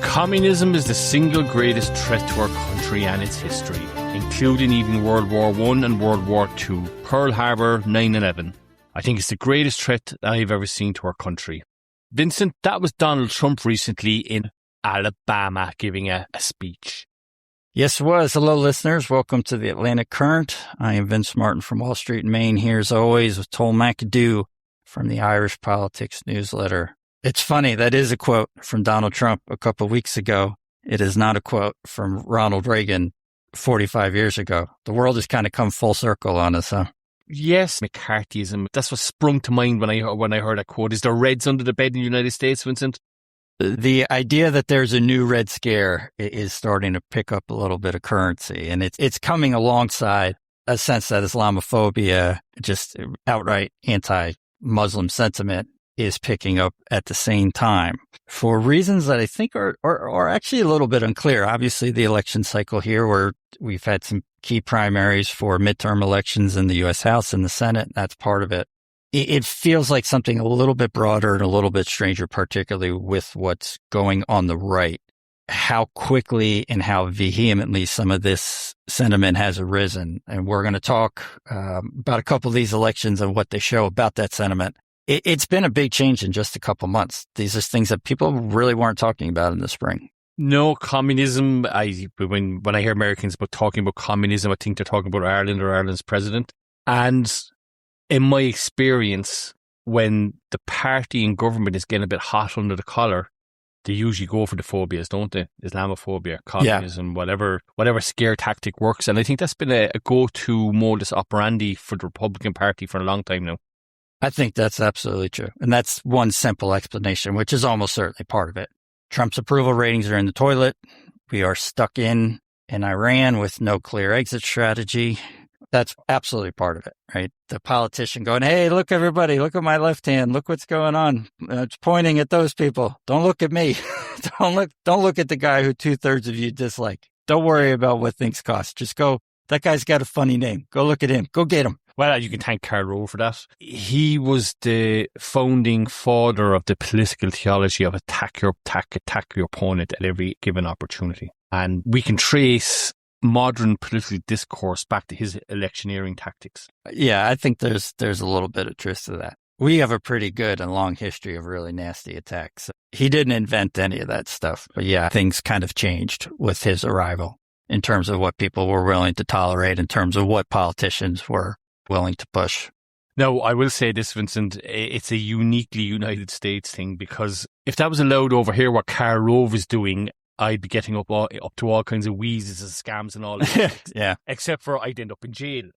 Communism is the single greatest threat to our country and its history, including even World War I and World War II, Pearl Harbor, 9/11. I think it's the greatest threat that I've ever seen to our country. Vincent, that was Donald Trump recently in Alabama giving a speech. Yes, it was. Hello, listeners. Welcome to the Atlantic Current. I am Vince Martin from Wall Street, Maine, here as always with Tull McAdoo from the Irish Politics newsletter. It's funny, that is a quote from Donald Trump a couple of weeks ago. It is not a quote from Ronald Reagan 45 years ago. The world has kind of come full circle on us, huh? Yes, McCarthyism. That's what sprung to mind when I heard that quote. Is there Reds under the bed in the United States, Vincent? The idea that there's a new Red Scare is starting to pick up a little bit of currency, and it's coming alongside a sense that Islamophobia, just outright anti-Muslim sentiment, is picking up at the same time for reasons that I think are actually a little bit unclear. Obviously, the election cycle here, where we've had some key primaries for midterm elections in the U.S. House and the Senate, that's part of it. It feels like something a little bit broader and a little bit stranger, particularly with what's going on the right. How quickly and how vehemently some of this sentiment has arisen. And we're going to talk about a couple of these elections and what they show about that sentiment. It's been a big change in just a couple months. These are things that people really weren't talking about in the spring. No, communism. When I hear Americans talking about communism, I think they're talking about Ireland or Ireland's president. And in my experience, when the party and government is getting a bit hot under the collar, they usually go for the phobias, don't they? Islamophobia, communism, whatever scare tactic works. And I think that's been a go-to modus operandi for the Republican Party for a long time now. I think that's absolutely true. And that's one simple explanation, which is almost certainly part of it. Trump's approval ratings are in the toilet. We are stuck in Iran with no clear exit strategy. That's absolutely part of it, right? The politician going, hey, look, everybody, look at my left hand. Look what's going on. It's pointing at those people. Don't look at me. Don't look at the guy who 2/3 of you dislike. Don't worry about what things cost. Just go. That guy's got a funny name. Go look at him. Go get him. Well, you can thank Karl Rove for that. He was the founding father of the political theology of attack your opponent at every given opportunity. And we can trace modern political discourse back to his electioneering tactics. Yeah, I think there's a little bit of truth to that. We have a pretty good and long history of really nasty attacks. He didn't invent any of that stuff. But yeah, things kind of changed with his arrival in terms of what people were willing to tolerate, in terms of what politicians were willing to push. Now, I will say this, Vincent, it's a uniquely United States thing, because if that was allowed over here, what Karl Rove is doing, I'd be getting up to all kinds of wheezes and scams and all that. Yeah. Except for I'd end up in jail.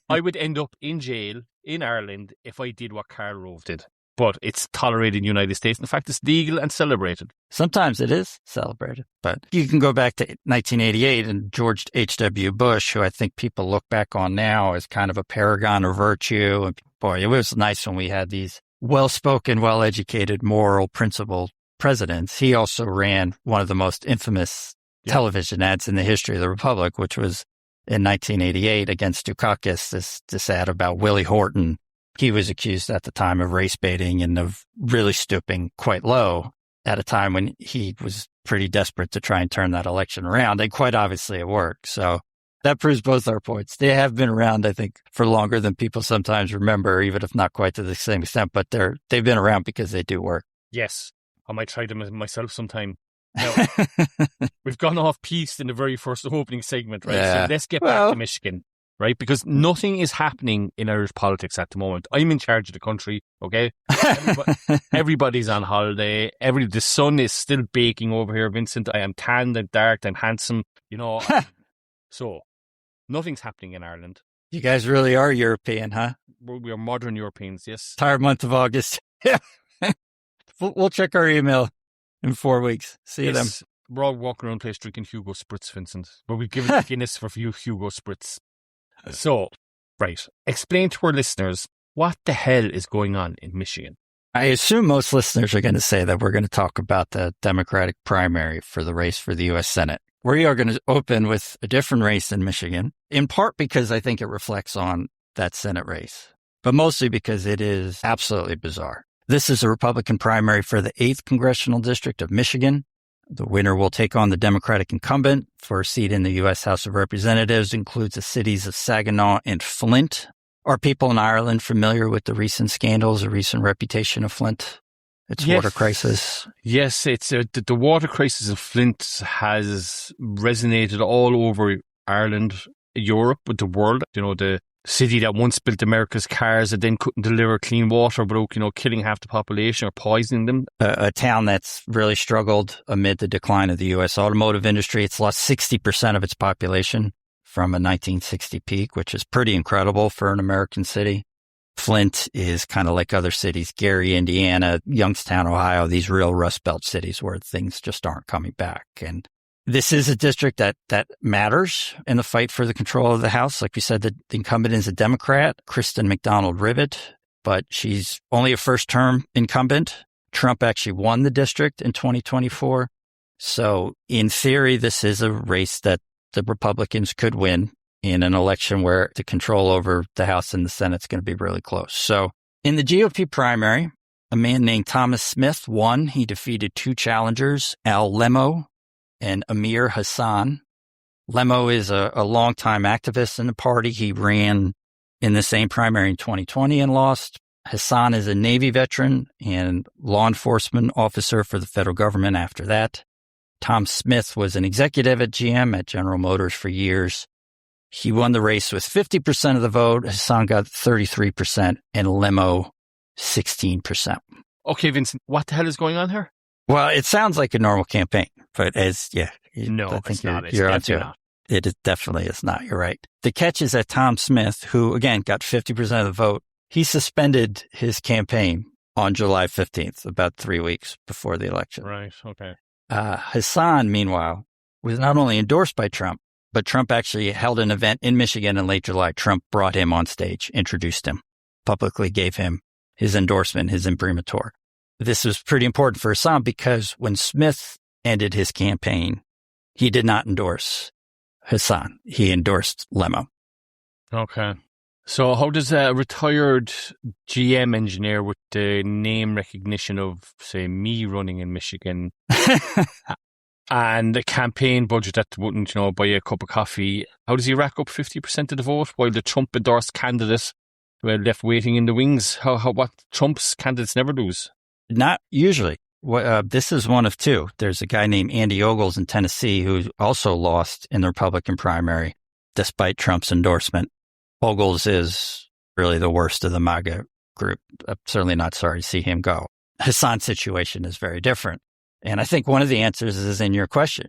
I would end up in jail in Ireland if I did what Karl Rove did. But it's tolerated in the United States. In fact, it's legal and celebrated. Sometimes it is celebrated. But you can go back to 1988 and George H.W. Bush, who I think people look back on now as kind of a paragon of virtue. And boy, it was nice when we had these well-spoken, well-educated, moral, principled presidents. He also ran one of the most infamous television ads in the history of the Republic, which was in 1988 against Dukakis, this ad about Willie Horton. He was accused at the time of race baiting and of really stooping quite low at a time when he was pretty desperate to try and turn that election around. And quite obviously it worked. So that proves both our points. They have been around, I think, for longer than people sometimes remember, even if not quite to the same extent, but they've been around because they do work. Yes. I might try them myself sometime. Now, we've gone off piste in the very first opening segment, right? Yeah. So let's get back to Michigan, right? Because nothing is happening in Irish politics at the moment. I'm in charge of the country, okay? Everybody's on holiday. The sun is still baking over here, Vincent. I am tanned and dark and handsome, So, nothing's happening in Ireland. You guys really are European, huh? We are modern Europeans, yes. Entire month of August. Yeah. We'll check our email in 4 weeks. See you then. We're all walking around the place drinking Hugo Spritz, Vincent. But we've given Guinness for Hugo Spritz. So, right. Explain to our listeners what the hell is going on in Michigan. I assume most listeners are going to say that we're going to talk about the Democratic primary for the race for the U.S. Senate. We are going to open with a different race in Michigan, in part because I think it reflects on that Senate race, but mostly because it is absolutely bizarre. This is a Republican primary for the 8th Congressional District of Michigan. The winner will take on the Democratic incumbent for a seat in the U.S. House of Representatives, includes the cities of Saginaw and Flint. Are people in Ireland familiar with the recent scandals, the recent reputation of Flint? Its water crisis? Yes, it's the water crisis in Flint has resonated all over Ireland, Europe, with the world. You know, the city that once built America's cars that then couldn't deliver clean water without, killing half the population or poisoning them. A town that's really struggled amid the decline of the U.S. automotive industry. It's lost 60% of its population from a 1960 peak, which is pretty incredible for an American city. Flint is kind of like other cities, Gary, Indiana, Youngstown, Ohio, these real Rust Belt cities where things just aren't coming back. And this is a district that matters in the fight for the control of the House. Like we said, the incumbent is a Democrat, Kristen McDonald-Rivet, but she's only a first-term incumbent. Trump actually won the district in 2024. So in theory, this is a race that the Republicans could win in an election where the control over the House and the Senate is going to be really close. So in the GOP primary, a man named Thomas Smith won. He defeated two challengers, Al Lemo and Amir Hassan. Lemo is a longtime activist in the party. He ran in the same primary in 2020 and lost. Hassan is a Navy veteran and law enforcement officer for the federal government after that. Tom Smith was an executive at GM, at General Motors for years. He won the race with 50% of the vote. Hassan got 33% and Lemo 16%. Okay, Vincent, what the hell is going on here? Well, it sounds like a normal campaign, but No, I think it's not. It's you're definitely onto not. it definitely is not. You're right. The catch is that Tom Smith, who again got 50% of the vote, he suspended his campaign on July 15th, about 3 weeks before the election. Right, okay. Hassan, meanwhile, was not only endorsed by Trump, but Trump actually held an event in Michigan in late July. Trump brought him on stage, introduced him, publicly gave him his endorsement, his imprimatur. This was pretty important for Hassan because when Smith ended his campaign, he did not endorse Hassan. He endorsed Lemo. Okay. So how does a retired GM engineer with the name recognition of, say, me running in Michigan and a campaign budget that wouldn't, buy a cup of coffee, how does he rack up 50% of the vote while the Trump-endorsed candidate left waiting in the wings? What Trump's candidates never lose? Not usually. This is one of two. There's a guy named Andy Ogles in Tennessee who also lost in the Republican primary despite Trump's endorsement. Ogles is really the worst of the MAGA group. I'm certainly not sorry to see him go. Hassan's situation is very different. And I think one of the answers is in your question.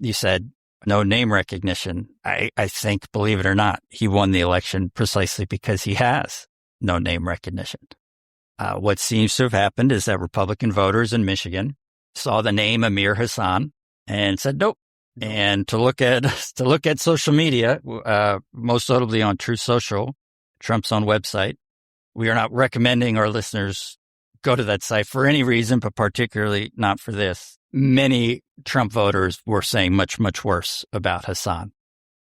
You said no name recognition. I think, believe it or not, he won the election precisely because he has no name recognition. What seems to have happened is that Republican voters in Michigan saw the name Amir Hassan and said nope. And to look at social media, most notably on Truth Social, Trump's own website, we are not recommending our listeners go to that site for any reason, but particularly not for this. Many Trump voters were saying much, much worse about Hassan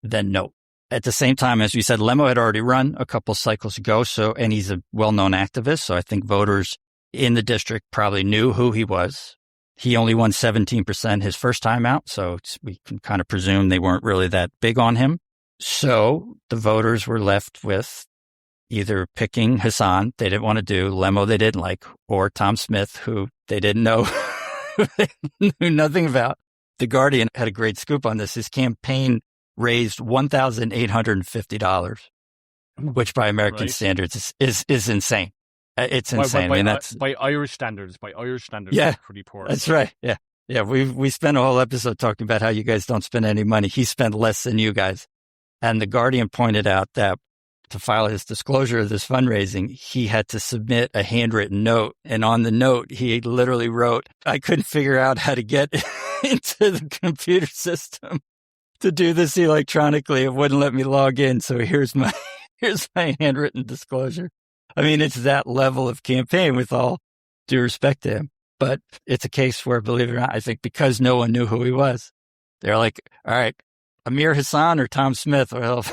than no. At the same time, as we said, Lemo had already run a couple cycles ago, and he's a well-known activist. So I think voters in the district probably knew who he was. He only won 17% his first time out, so we can kind of presume they weren't really that big on him. So the voters were left with either picking Hassan, they didn't want to do, Lemo they didn't like, or Tom Smith, who they didn't know, they knew nothing about. The Guardian had a great scoop on this. His campaign raised $1,850, which by American standards is insane. It's insane. That's by Irish standards. Yeah, pretty poor. That's right. Yeah. We spent a whole episode talking about how you guys don't spend any money. He spent less than you guys. And the Guardian pointed out that to file his disclosure of this fundraising, he had to submit a handwritten note. And on the note, he literally wrote, "I couldn't figure out how to get into the computer system to do this electronically. It wouldn't let me log in. So here's my handwritten disclosure." I mean, it's that level of campaign, with all due respect to him. But it's a case where, believe it or not, I think because no one knew who he was, they're like, all right, Amir Hassan or Tom Smith? Well,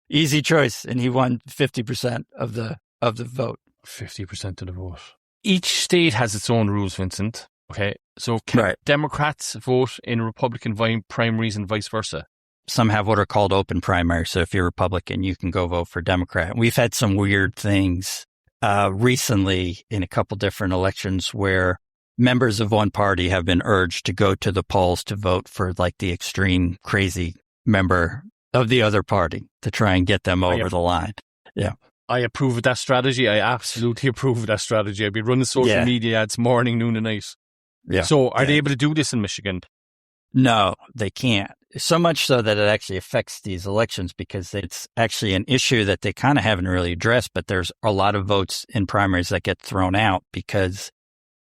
easy choice. And he won 50% of the vote. 50% of the vote. each state has its own rules, Vincent. Okay, so can Democrats vote in Republican primaries and vice versa? Some have what are called open primaries. So if you're Republican, you can go vote for Democrat. We've had some weird things recently in a couple different elections where members of one party have been urged to go to the polls to vote for like the extreme crazy member of the other party to try and get them over the line. Yeah. I approve of that strategy. I absolutely approve of that strategy. I've been running social media ads morning, noon, and night. Yeah. So are they able to do this in Michigan? No, they can't. So much so that it actually affects these elections because it's actually an issue that they kind of haven't really addressed, but there's a lot of votes in primaries that get thrown out because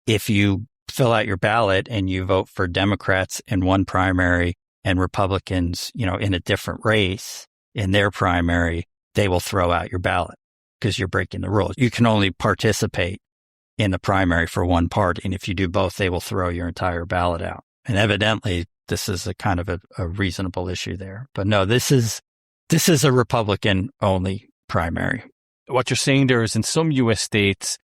if you fill out your ballot and you vote for Democrats in one primary and Republicans, in a different race in their primary, they will throw out your ballot because you're breaking the rules. You can only participate in the primary for one party. And if you do both, they will throw your entire ballot out. And evidently, this is a kind of a reasonable issue there. But no, this is a Republican-only primary. What you're saying there is in some U.S. states,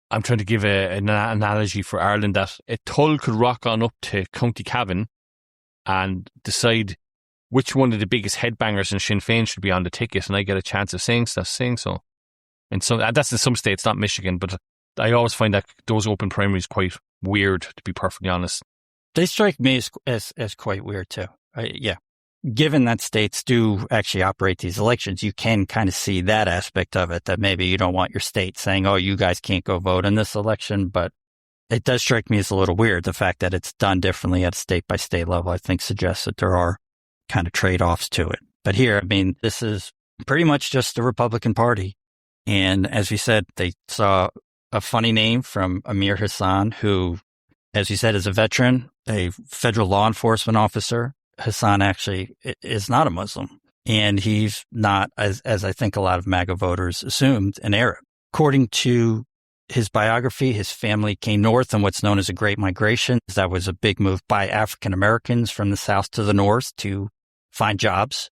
I'm trying to give an analogy for Ireland, that a Tull could rock on up to County Cavan and decide which one of the biggest headbangers in Sinn Féin should be on the ticket, and I get a chance of saying so. And so that's in some states, not Michigan, but I always find that those open primaries quite weird, to be perfectly honest. They strike me as quite weird too. Given that states do actually operate these elections, you can kind of see that aspect of it, that maybe you don't want your state saying, oh, you guys can't go vote in this election. But it does strike me as a little weird. The fact that it's done differently at a state by state level, I think suggests that there are kind of trade-offs to it. But here, this is pretty much just the Republican Party. And as we said, they saw a funny name from Amir Hassan, who, as you said, is a veteran, a federal law enforcement officer. Hassan actually is not a Muslim, and he's not, as I think a lot of MAGA voters assumed, an Arab. According to his biography, his family came north in what's known as a Great Migration. That was a big move by African Americans from the south to the north to find jobs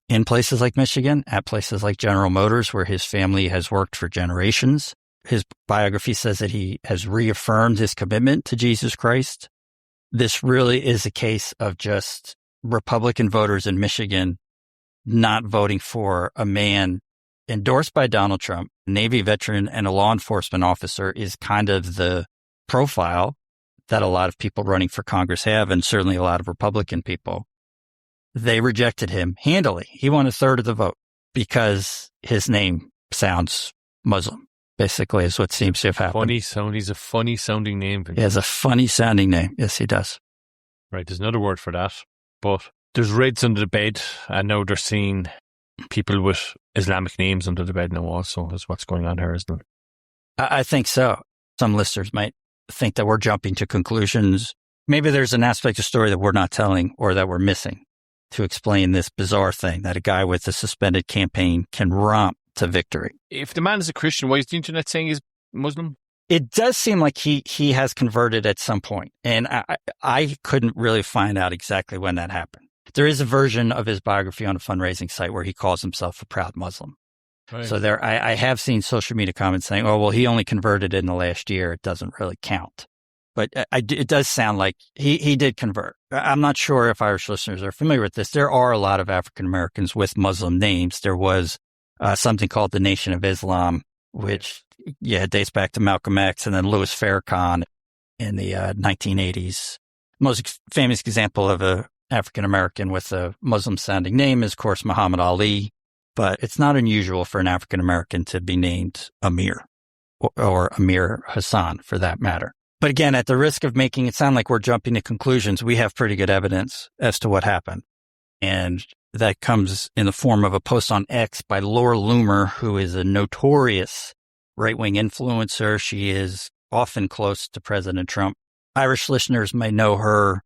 in places like Michigan, at places like General Motors, where his family has worked for generations. His biography says that he has reaffirmed his commitment to Jesus Christ. This really is a case of just Republican voters in Michigan not voting for a man endorsed by Donald Trump, a Navy veteran and a law enforcement officer, is kind of the profile that a lot of people running for Congress have, and certainly a lot of Republican people. They rejected him handily. He won a third of the vote because his name sounds Muslim, basically, is what seems to have happened. He's a funny sounding name. He has a funny sounding name. Yes, he does. Right, there's another word for that. But there's reds under the bed, and now they're seeing people with Islamic names under the bed now also, is what's going on here, isn't it? I think so. Some listeners might think that we're jumping to conclusions. Maybe there's an aspect of the story that we're not telling or that we're missing to explain this bizarre thing that a guy with a suspended campaign can romp to victory. If the man is a Christian, why is the internet saying he's Muslim? It does seem like he has converted at some point, and I couldn't really find out exactly when that happened. There is a version of his biography on a fundraising site where he calls himself a proud Muslim. Right. So I have seen social media comments saying, oh, well, he only converted in the last year. It doesn't really count. But it does sound like he did convert. I'm not sure if Irish listeners are familiar with this. There are a lot of African Americans with Muslim names. There was something called the Nation of Islam, which dates back to Malcolm X and then Louis Farrakhan in the 1980s. Most famous example of a African American with a Muslim sounding name is, of course, Muhammad Ali. But it's not unusual for an African American to be named Amir or Amir Hassan, for that matter. But again, at the risk of making it sound like we're jumping to conclusions, we have pretty good evidence as to what happened. And that comes in the form of a post on X by Laura Loomer, who is a notorious right-wing influencer. She is often close to President Trump. Irish listeners may know her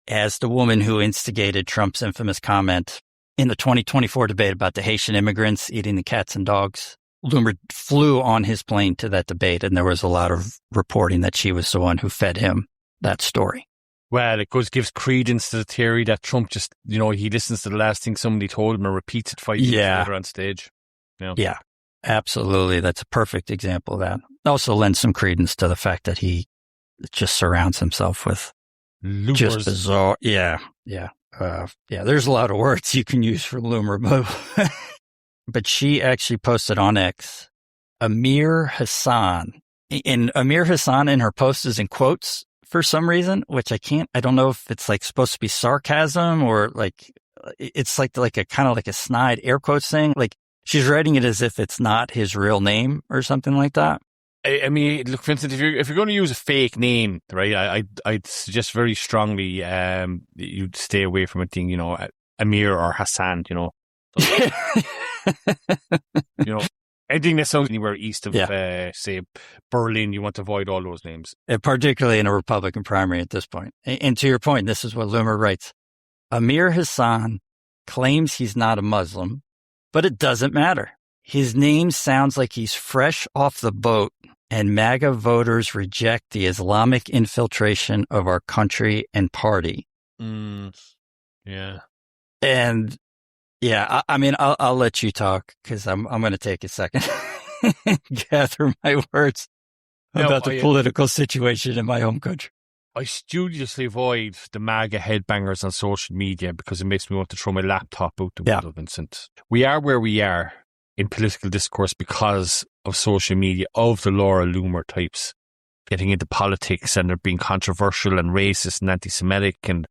as the woman who instigated Trump's infamous comment in the 2024 debate about the Haitian immigrants eating the cats and dogs. Loomer flew on his plane to that debate, and there was a lot of reporting that she was the one who fed him that story. Well, it gives credence to the theory that Trump just, he listens to the last thing somebody told him and repeats it 5 years later on stage. Yeah. Absolutely. That's a perfect example of that. Also lends some credence to the fact that he just surrounds himself with Loopers. just bizarre. Yeah. There's a lot of words you can use for Loomer, but she actually posted on X, Amir Hassan. And Amir Hassan in her post is in quotes for some reason, which I don't know if it's like supposed to be sarcasm or like, it's like a kind of like a snide air quotes thing. Like she's writing it as if it's not his real name or something like that. I mean, look, Vincent, if you're going to use a fake name, right, I'd suggest very strongly you'd stay away from a thing, you know, Amir or Hassan, you know. You know, anything that sounds anywhere east of, say, Berlin, you want to avoid all those names. Particularly in a Republican primary at this point. And to your point, this is what Loomer writes. Amir Hassan claims he's not a Muslim, but it doesn't matter. His name sounds like he's fresh off the boat, and MAGA voters reject the Islamic infiltration of our country and party. Yeah. And yeah, I mean, I'll let you talk because I'm going to take a second and gather my words about the political situation in my home country. I studiously avoid the MAGA headbangers on social media because it makes me want to throw my laptop out the window, Vincent. We are where we are in political discourse because of social media, of the Laura Loomer types getting into politics and they're being controversial and racist and anti-Semitic and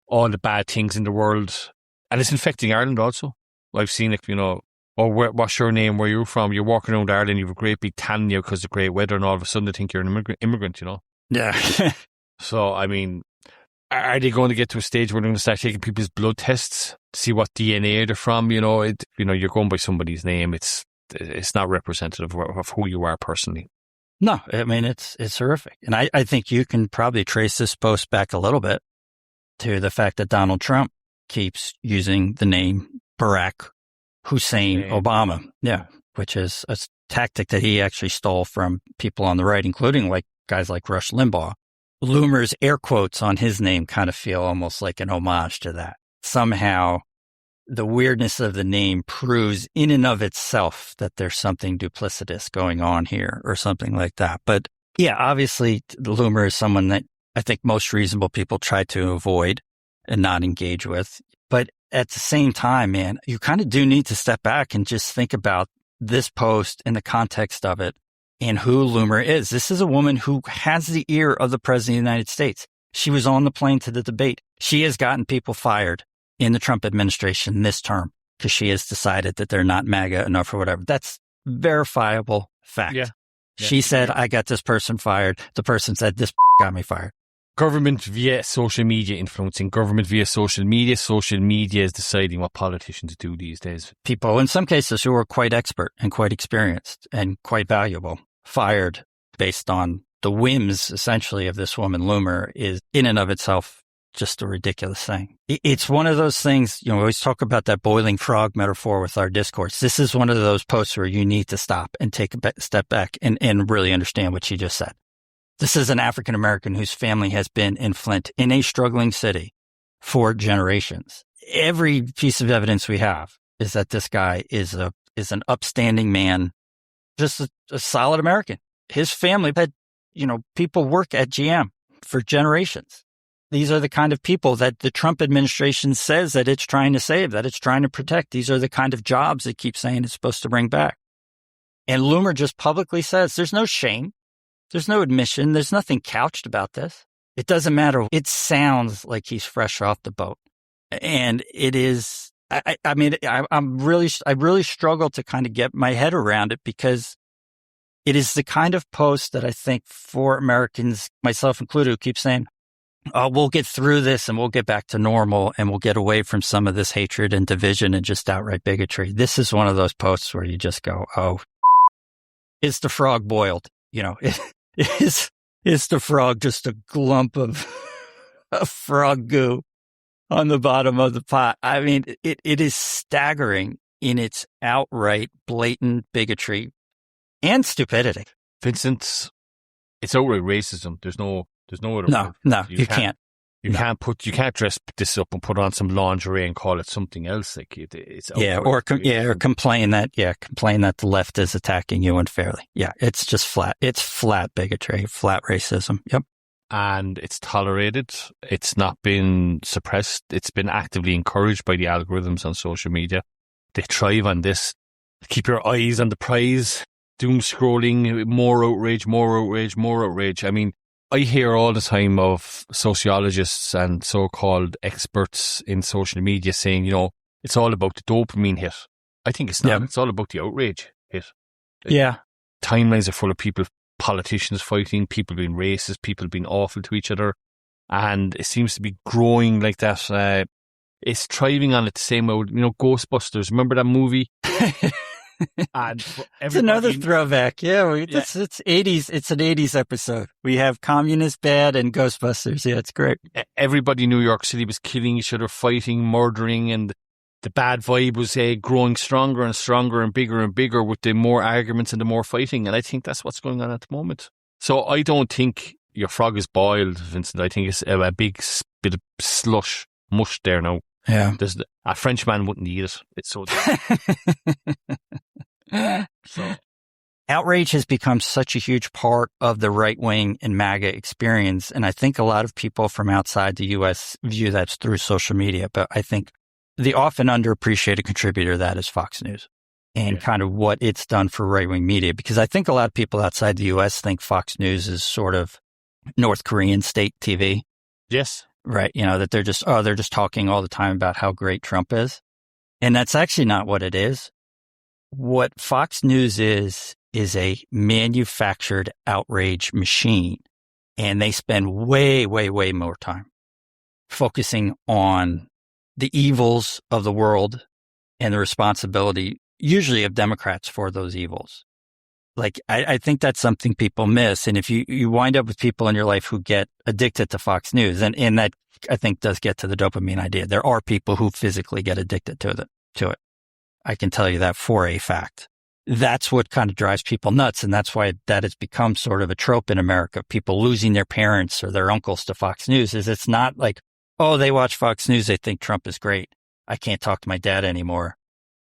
all the bad things in the world. And it's infecting Ireland also. I've seen it, you know, what's your name, where you're from? You're walking around Ireland, you have a great big tan now because of great weather, and all of a sudden they think you're an immigrant, you know? Yeah. So, I mean, are they going to get to a stage where they're going to start taking people's blood tests, see what DNA they're from? You know, you're going by somebody's name. It's not representative of who you are personally. No, I mean, it's horrific. And I think you can probably trace this post back a little bit to the fact that Donald Trump keeps using the name Barack Hussein Obama. Yeah, which is a tactic that he actually stole from people on the right, including like guys like Rush Limbaugh. Loomer's air quotes on his name kind of feel almost like an homage to that. Somehow the weirdness of the name proves in and of itself that there's something duplicitous going on here or something like that. But yeah, obviously Loomer is someone that I think most reasonable people try to avoid and not engage with. But at the same time, man, you kind of do need to step back and just think about this post in the context of it and who Loomer is. This is a woman who has the ear of the President of the United States. She was on the plane to the debate. She has gotten people fired in the Trump administration this term because she has decided that they're not MAGA enough or whatever. That's verifiable fact. Yeah. She said, I got this person fired. The person said, this got me fired. Government via social media influencing, government via social media. Social media is deciding what politicians do these days. People, in some cases, who are quite expert and quite experienced and quite valuable, fired based on the whims, essentially, of this woman, Loomer, is in and of itself just a ridiculous thing. It's one of those things, you know, we always talk about that boiling frog metaphor with our discourse. This is one of those posts where you need to stop and take a step back and really understand what she just said. This is an African-American whose family has been in Flint, in a struggling city, for generations. Every piece of evidence we have is that this guy is an upstanding man, just a solid American. His family had, you know, people work at GM for generations. These are the kind of people that the Trump administration says that it's trying to save, that it's trying to protect. These are the kind of jobs it keeps saying it's supposed to bring back. And Loomer just publicly says there's no shame. There's no admission. There's nothing couched about this. It doesn't matter. It sounds like he's fresh off the boat. And it is, I really struggle to kind of get my head around it because it is the kind of post that I think for Americans, myself included, who keep saying, oh, we'll get through this and we'll get back to normal and we'll get away from some of this hatred and division and just outright bigotry. This is one of those posts where you just go, oh, is the frog boiled? You know, is the frog just a glump of frog goo on the bottom of the pot? I mean, it is staggering in its outright blatant bigotry and stupidity. Vincent, it's outright racism. There's no other word. No, you can't. You can't dress this up and put on some lingerie and call it something else. Like it's or complain that the left is attacking you unfairly. Yeah, it's just flat. It's flat bigotry, flat racism. Yep. And it's tolerated. It's not been suppressed. It's been actively encouraged by the algorithms on social media. They thrive on this. Keep your eyes on the prize. Doom scrolling, more outrage, more outrage, more outrage. I mean, I hear all the time of sociologists and so-called experts in social media saying, it's all about the dopamine hit. I think it's not. Yeah. It's all about the outrage hit. Yeah. Timelines are full of people, politicians fighting, people being racist, people being awful to each other. And it seems to be growing like that. It's thriving on it the same way, Ghostbusters. Remember that movie? And it's another throwback. Yeah, it's 80s. It's an 80s episode. We have Communist Bad and Ghostbusters. Yeah, it's great. Everybody in New York City was killing each other, fighting, murdering, and the bad vibe was growing stronger and stronger and bigger with the more arguments and the more fighting. And I think that's what's going on at the moment. So I don't think your frog is boiled, Vincent. I think it's a big bit of mush there now. Yeah. A Frenchman wouldn't eat it. It's so So, outrage has become such a huge part of the right-wing and MAGA experience. And I think a lot of people from outside the U.S. view that through social media. But I think the often underappreciated contributor to that is Fox News and kind of what it's done for right-wing media. Because I think a lot of people outside the U.S. think Fox News is sort of North Korean state TV. Yes. Right. That they're just talking all the time about how great Trump is. And that's actually not what it is. What Fox News is a manufactured outrage machine. And they spend way, way, way more time focusing on the evils of the world and the responsibility, usually of Democrats, for those evils. Like, I think that's something people miss. And if you wind up with people in your life who get addicted to Fox News, and that, I think, does get to the dopamine idea. There are people who physically get addicted to it. I can tell you that for a fact. That's what kind of drives people nuts. And that's why that has become sort of a trope in America. People losing their parents or their uncles to Fox News is it's not like, oh, they watch Fox News, they think Trump is great. I can't talk to my dad anymore.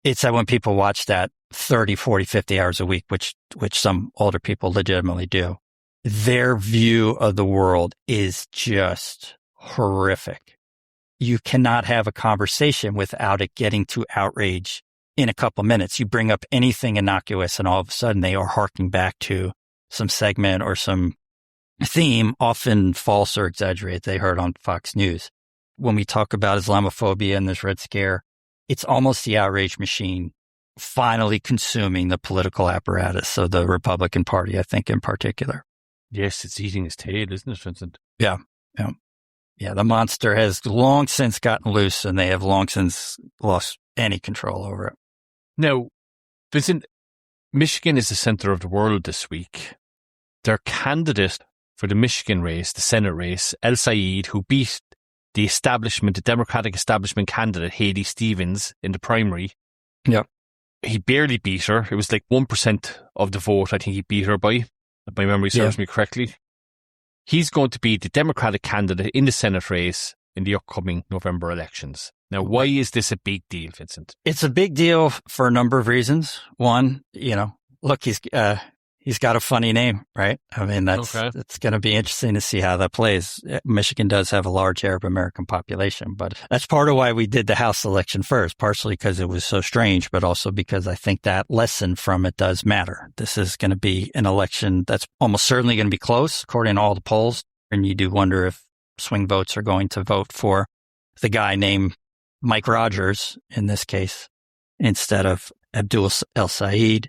It's that when people watch that 30, 40, 50 hours a week, which some older people legitimately do, their view of the world is just horrific. You cannot have a conversation without it getting to outrage in a couple minutes. You bring up anything innocuous and all of a sudden they are harking back to some segment or some theme, often false or exaggerated, they heard on Fox News. When we talk about Islamophobia and this Red Scare, it's almost the outrage machine finally consuming the political apparatus of the Republican Party, I think, in particular. Yes, it's eating its tail, isn't it, Vincent? Yeah. The monster has long since gotten loose, and they have long since lost any control over it. Now, Vincent, Michigan is the center of the world this week. Their candidate for the Michigan race, the Senate race, El Said, who beat the Democratic establishment candidate, Haley Stevens, in the primary. Yep. He barely beat her. It was like 1% of the vote, I think he beat her by, if my memory serves me correctly. He's going to be the Democratic candidate in the Senate race in the upcoming November elections. Now, why is this a big deal, Vincent? It's a big deal for a number of reasons. One, look, he's got a funny name, right? I mean, it's going to be interesting to see how that plays. Michigan does have a large Arab American population, but that's part of why we did the House election first, partially because it was so strange, but also because I think that lesson from it does matter. This is going to be an election that's almost certainly going to be close, according to all the polls. And you do wonder if swing votes are going to vote for the guy named Mike Rogers, in this case, instead of Abdul El Said.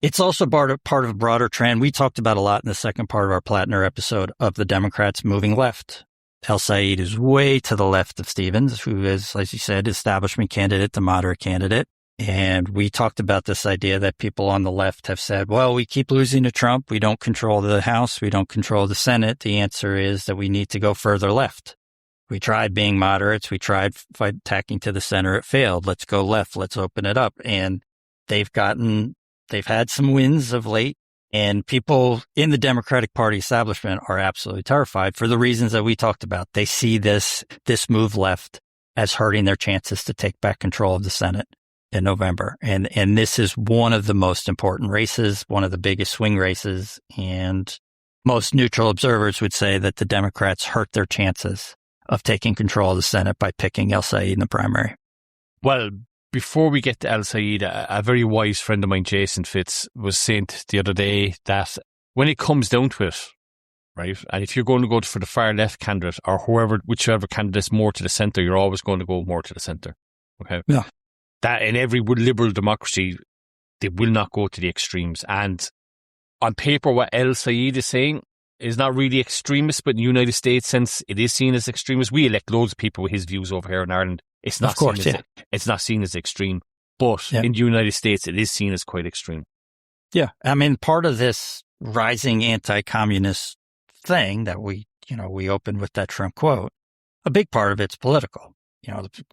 It's also part of a broader trend we talked about a lot in the second part of our Plattner episode of the Democrats moving left. El Said is way to the left of Stevens, who is, as you said, establishment candidate, the moderate candidate. And we talked about this idea that people on the left have said, well, we keep losing to Trump. We don't control the House. We don't control the Senate. The answer is that we need to go further left. We tried being moderates. We tried attacking to the center. It failed. Let's go left. Let's open it up. And they've had some wins of late And people in the Democratic Party establishment are absolutely terrified for the reasons that we talked about. They see this move left as hurting their chances to take back control of the Senate in November. And this is one of the most important races, one of the biggest swing races. And most neutral observers would say that the Democrats hurt their chances of taking control of the Senate by picking El Said in the primary. Well, before we get to El Said, a very wise friend of mine, Jason Fitz, was saying the other day that when it comes down to it, right, and if you're going to go for the far left candidate or whichever candidate is more to the centre, you're always going to go more to the centre. Okay? Yeah. That in every liberal democracy, they will not go to the extremes. And on paper, what El Said is saying is not really extremist, but in the United States, since it is seen as extremist, we elect loads of people with his views over here in Ireland. It's not it's not seen as extreme, but in the United States, it is seen as quite extreme. Yeah. I mean, part of this rising anti-communist thing that we opened with that Trump quote, a big part of it's political.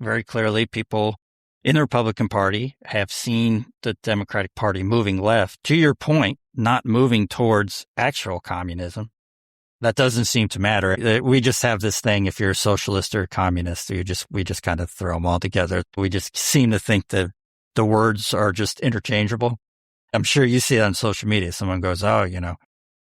Very clearly people in the Republican Party have seen the Democratic Party moving left, to your point, not moving towards actual communism. That doesn't seem to matter. We just have this thing, if you're a socialist or a communist, we just kind of throw them all together. We just seem to think that the words are just interchangeable. I'm sure you see it on social media. Someone goes, oh,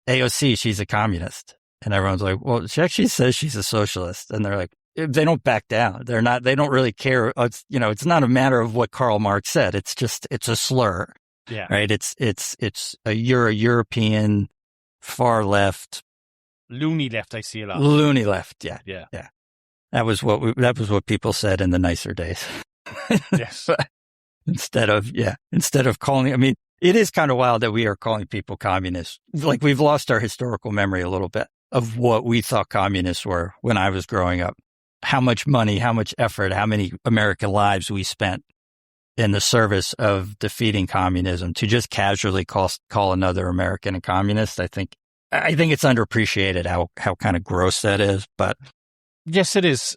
AOC, she's a communist. And everyone's like, well, she actually says she's a socialist. And they're like, they don't back down. They don't really care. It's not a matter of what Karl Marx said. It's a slur. Yeah. Right. You're a European far left. Loony left, I see a lot. Loony left, yeah. Yeah. That was what people said in the nicer days. Yes. Instead of calling, I mean, it is kind of wild that we are calling people communists. Like we've lost our historical memory a little bit of what we thought communists were when I was growing up. How much money, how much effort, how many American lives we spent in the service of defeating communism. To just casually call another American a communist, I think it's underappreciated how kind of gross that is, but. Yes, it is.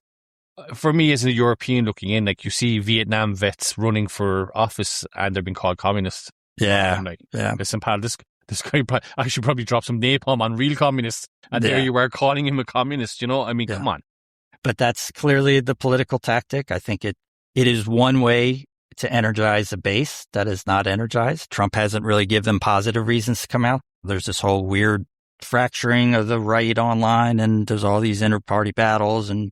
For me, as a European looking in, like you see Vietnam vets running for office and they're being called communists. Yeah. I'm like, listen, pal, this guy, I should probably drop some napalm on real communists. And there you were calling him a communist, I mean, come on. But that's clearly the political tactic. I think it is one way to energize a base that is not energized. Trump hasn't really given them positive reasons to come out. There's this whole weird fracturing of the right online, and there's all these inter-party battles, and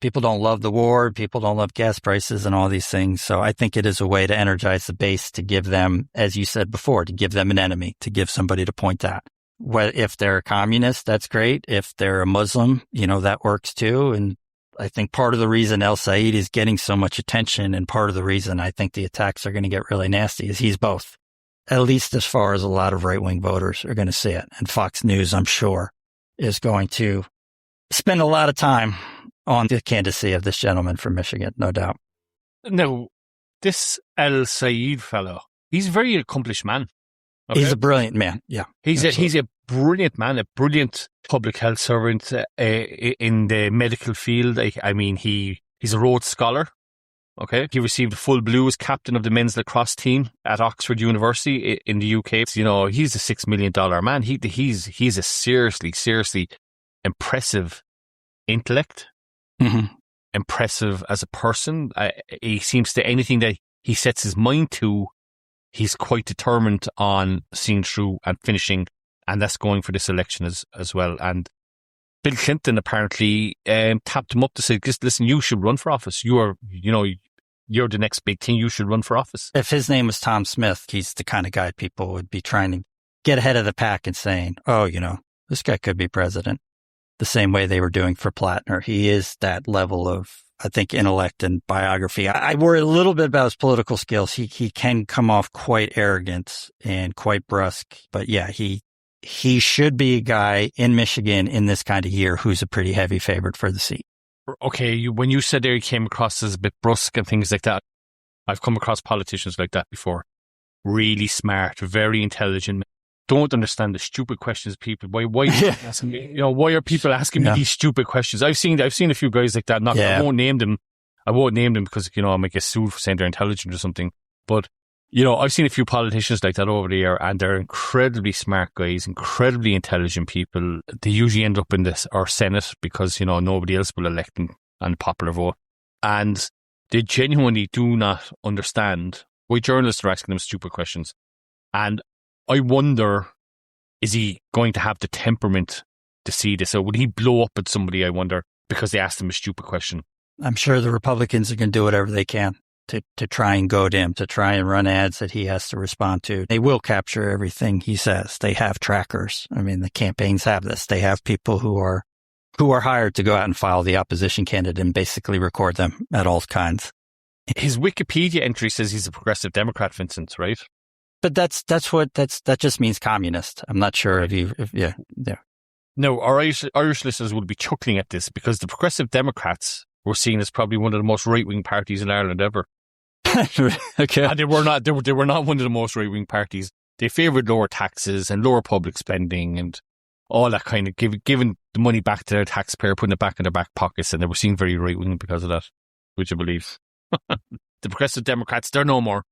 people don't love the war, people don't love gas prices and all these things. So I think it is a way to energize the base, to give them, as you said before, to give them an enemy, to give somebody to point at. If they're a communist, that's great. If they're a Muslim, that works too. And I think part of the reason El Said is getting so much attention, and part of the reason I think the attacks are going to get really nasty, is he's both. At least as far as a lot of right-wing voters are going to see it. And Fox News, I'm sure, is going to spend a lot of time on the candidacy of this gentleman from Michigan, no doubt. Now, this El Said fellow, he's a very accomplished man. Okay? He's a brilliant man, yeah. He's a brilliant man, a brilliant public health servant in the medical field. I mean, he's a Rhodes Scholar. Okay, he received a full blue as captain of the men's lacrosse team at Oxford University in the UK. He's a $6 million man. He's a seriously impressive intellect, impressive as a person. He seems to, anything that he sets his mind to, he's quite determined on seeing through and finishing, and that's going for this election as well. And Bill Clinton apparently tapped him up to say, listen, you should run for office. You're the next big thing. You should run for office. If his name was Tom Smith, he's the kind of guy people would be trying to get ahead of the pack and saying, oh, this guy could be president, the same way they were doing for Platner. He is that level of, I think, intellect and biography. I worry a little bit about his political skills. He can come off quite arrogant and quite brusque, but yeah, he should be a guy in Michigan in this kind of year who's a pretty heavy favorite for the seat. Okay, when you said there he came across as a bit brusque and things like that, I've come across politicians like that before. Really smart, very intelligent. Don't understand the stupid questions people. Why asking me? Why are people asking me these stupid questions? I've seen a few guys like that. I won't name them. I won't name them because I might get sued for saying they're intelligent or something. But I've seen a few politicians like that over the year, and they're incredibly smart guys, incredibly intelligent people. They usually end up in our Senate because, nobody else will elect them on popular vote. And they genuinely do not understand why journalists are asking them stupid questions. And I wonder, is he going to have the temperament to see this? Or would he blow up at somebody, I wonder, because they asked him a stupid question? I'm sure the Republicans are going to do whatever they can to try and goad him, to try and run ads that he has to respond to. They will capture everything he says. They have trackers. I mean, the campaigns have this. They have people who are hired to go out and follow the opposition candidate and basically record them at all kinds. His Wikipedia entry says he's a progressive Democrat, Vincent, right? But that just means communist. I'm not sure yeah. No, our Irish listeners will be chuckling at this because the Progressive Democrats were seen as probably one of the most right-wing parties in Ireland ever. Okay. And they were not one of the most right-wing parties. They favoured lower taxes and lower public spending and all that kind of giving the money back to their taxpayer, putting it back in their back pockets, and they were seen very right-wing because of that, which I believe. The Progressive Democrats, they're no more.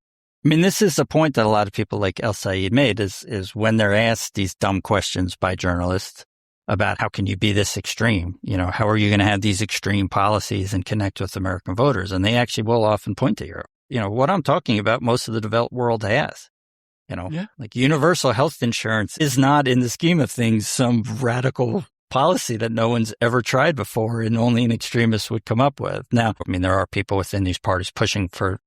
I mean, this is the point that a lot of people like El Said made is when they're asked these dumb questions by journalists about how can you be this extreme? How are you going to have these extreme policies and connect with American voters? And they actually will often point to Europe. What I'm talking about, most of the developed world has. Like universal health insurance is not in the scheme of things some radical policy that no one's ever tried before and only an extremist would come up with. Now, I mean, there are people within these parties pushing for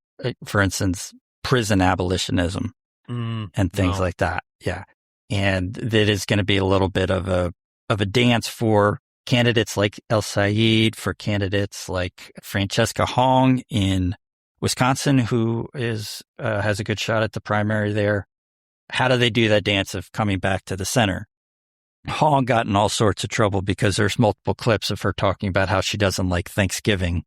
instance, prison abolitionism and things like that. Yeah. And that is going to be a little bit of a dance for candidates like El Said, for candidates like Francesca Hong in Wisconsin, who has a good shot at the primary there. How do they do that dance of coming back to the center? Hong got in all sorts of trouble because there's multiple clips of her talking about how she doesn't like Thanksgiving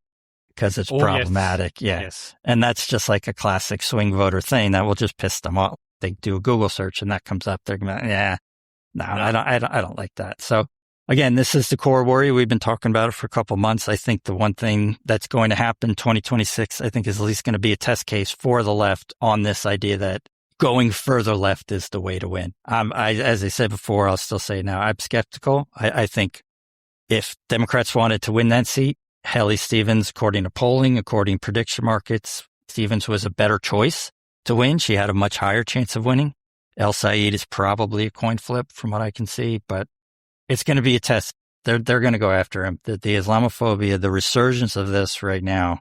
because it's problematic. Yes. Yeah. Yes. And that's just like a classic swing voter thing that will just piss them off. They do a Google search and that comes up. They're going to, I don't like that. So again, this is the core worry. We've been talking about it for a couple months. I think the one thing that's going to happen 2026, I think is at least going to be a test case for the left on this idea that going further left is the way to win. As I said before, I'll still say now, I'm skeptical. I think if Democrats wanted to win that seat, Haley Stevens, according to polling, according to prediction markets, Stevens was a better choice to win. She had a much higher chance of winning. El Said is probably a coin flip from what I can see, but it's going to be a test. They're going to go after him. The Islamophobia, the resurgence of this right now,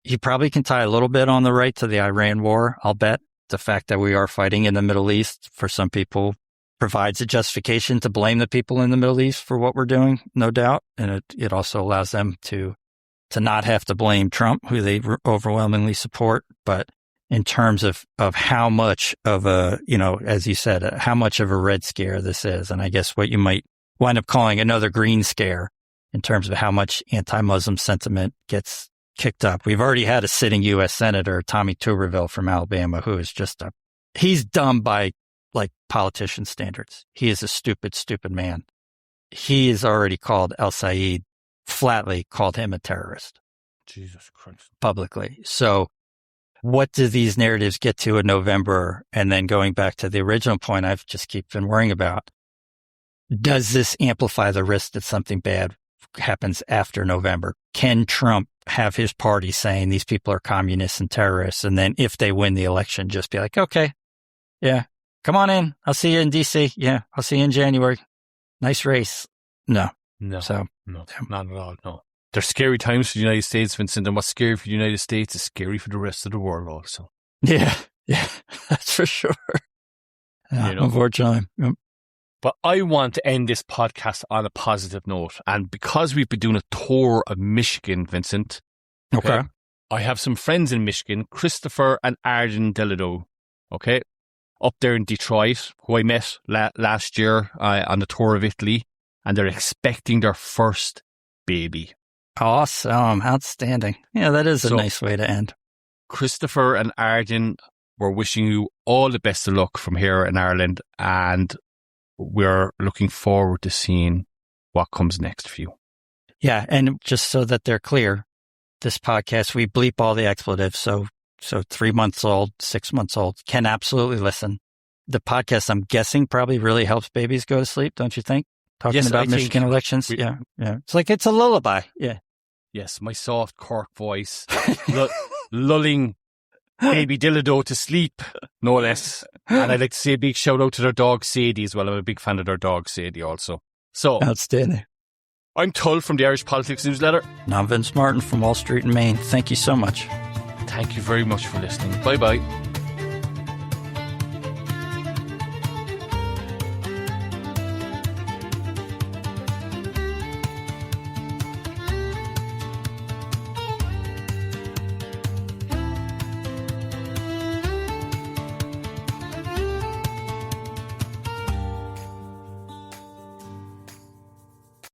he probably can tie a little bit on the right to the Iran war, I'll bet. The fact that we are fighting in the Middle East for some people provides a justification to blame the people in the Middle East for what we're doing, no doubt. And it also allows them to not have to blame Trump, who they overwhelmingly support. But in terms of how much of a, as you said, how much of a red scare this is, and I guess what you might wind up calling another green scare in terms of how much anti-Muslim sentiment gets kicked up. We've already had a sitting U.S. Senator, Tommy Tuberville from Alabama, who is just he's dumb by like politician standards. He is a stupid, stupid man. He has already called El Said, flatly called him a terrorist. Jesus Christ. Publicly. So what do these narratives get to in November? And then going back to the original point I've just keep been worrying about, does this amplify the risk that something bad happens after November? Can Trump have his party saying these people are communists and terrorists, and then if they win the election, just be like, okay, yeah, come on in. I'll see you in D.C. Yeah, I'll see you in January. Nice race. No. So, not at all, no. They're scary times for the United States, Vincent, and what's scary for the United States is scary for the rest of the world also. Yeah, that's for sure. Yeah, unfortunately. Yep. But I want to end this podcast on a positive note. And because we've been doing a tour of Michigan, Vincent, okay, I have some friends in Michigan, Christopher and Arden Delado, okay, up there in Detroit, who I met last year on the tour of Italy, and they're expecting their first baby. Awesome. Outstanding. Yeah, that is a nice way to end. Christopher and Arden, we're wishing you all the best of luck from here in Ireland, and we're looking forward to seeing what comes next for you. Yeah, and just so that they're clear, this podcast, we bleep all the expletives, so so 3 months old, 6 months old, can absolutely listen. The podcast, I'm guessing, probably really helps babies go to sleep, don't you think? Talking Yes, about I think Michigan elections. Yeah. It's a lullaby. Yeah. Yes, my soft Cork voice, lulling baby Dillido to sleep, no less. And I'd like to say a big shout out to their dog Sadie as well. I'm a big fan of their dog Sadie also. So, Outstanding. I'm Tull from the Irish Politics Newsletter. And I'm Vince Martin from Wall Street in Maine. Thank you so much. Thank you very much for listening. Bye-bye.